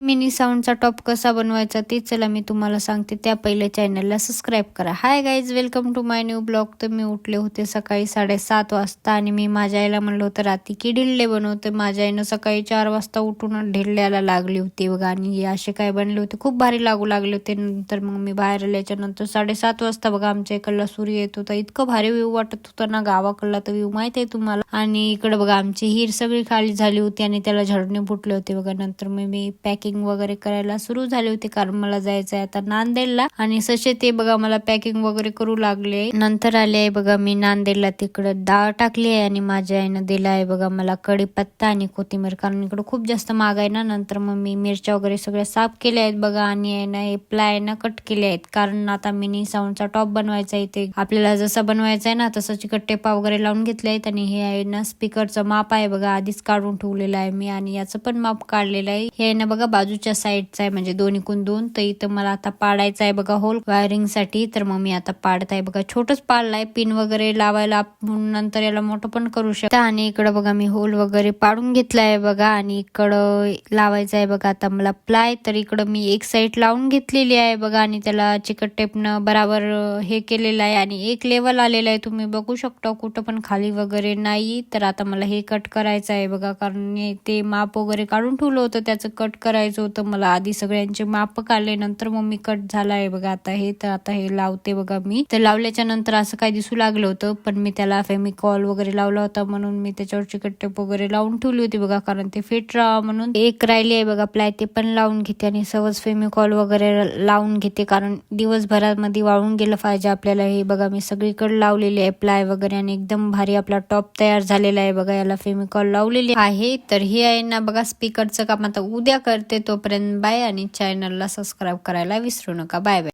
Mini साऊंडचा top कसा बनवायचा ते चला मी तुम्हाला सांगते. त्या पहिले चॅनलला सबस्क्राईब करा. Hi guys, welcome to my new blog. तर मी उठले होते सकाळी 7:30 वाजता आणि मी माझ्या आईला म्हणलं होतं रात्री की ढिल्ले बनवते. माझ्या आईनं सकाळी 4 वाजता उठून ढिल्ल्याला लागली होती बघा आणि असे काय बनले होते, खूप भारी लागू लागले होते. नंतर मग मी बाहेर आल्याच्या नंतर 7:30 वाजता बघा आमच्या इकडला सूर्य येत होता. इतकं भारी व्ह्यू वाटत होता ना, गावाकडला तर व्ह्यू माहित आहे तुम्हाला. आणि इकडे बघा आमची हिर सगळी खाली झाली होती आणि त्याला झडणे फुटले होते बघा. नंतर मी पॅकिंग वगैरे करायला सुरू झाले होते कारण मला जायचंय आता नांदेडला. आणि सशे ते बघा मला पॅकिंग वगैरे करू लागले. नंतर आले आहे बघा मी नांदेडला, तिकडे डाळ टाकली आहे आणि माझ्या आईनं दिला आहे बघा मला कढीपत्ता आणि कोथिंबीर, कारण इकडे खूप जास्त महाग आहे ना. नंतर मग मी मिरच्या वगैरे सगळ्या साफ केल्या आहेत बघा आणि आहे ना हे प्लाय ना कट केले आहेत, कारण आता मिनी साऊंडचा टॉप बनवायचा आहे. ते आपल्याला जसा बनवायचा आहे ना तसं चिकट टेपा वगैरे लावून घेतले आहेत. आणि हे आहे ना स्पीकरचं माप आहे बघा, आधीच काढून ठेवलेलं आहे मी आणि याचं पण माप काढलेलं आहे. हे आहे ना बघा बाजूच्या साईडचा आहे, म्हणजे दोन्हीकून दोन. तर इथं मला आता पाडायचा आहे बघा होल वायरिंग साठी. तर मग मी आता पाडत आहे बघा, छोटच पाडलाय, पिन वगैरे लावायला नंतर याला मोठं पण करू शकता. आणि इकडं बघा मी होल वगैरे पाडून घेतलाय बघा आणि इकडं लावायचं आहे बघा आता मला प्लाय. तर इकडं मी एक साईड लावून घेतलेली आहे बघा आणि त्याला चिकट टेपनं बराबर हे केलेलं आहे आणि एक लेवल आलेला आहे, तुम्ही बघू शकता, कुठं पण खाली वगैरे नाही. तर आता मला हे कट करायचं आहे बघा, कारण ते माप वगैरे काढून ठेवलं होतं, त्याचं कट करायचं होतं मला. आधी सगळ्यांचे माप काढले नंतर मग मी कट झाला आहे बघा आता हे. तर आता हे लावते बघा मी. तर लावल्याच्या नंतर असं काय दिसू लागलं होतं, पण मी त्याला फेमिकॉल वगैरे लावला होता म्हणून मी त्याच्यावर चिकट टेप वगैरे लावून ठेवली होती बघा, कारण ते फिट राहा म्हणून. एक राहिली आहे बघा प्लाय, ते पण लावून घेते आणि सहज फेमिकॉल वगैरे लावून घेते, कारण दिवसभरामध्ये वाळून गेलं पाहिजे आपल्याला. हे बघा मी सगळीकडे लावलेली आहे प्लाय वगैरे आणि एकदम भारी आपला टॉप तयार झालेला आहे बघा. याला फेमिकॉल लावलेली आहे. तर हे आहे ना बघा स्पीकरचं काम आता उद्या करते. तोपर्यंत बाय आणि चॅनलला सबस्क्राईब करायला विसरू नका. Bye bye.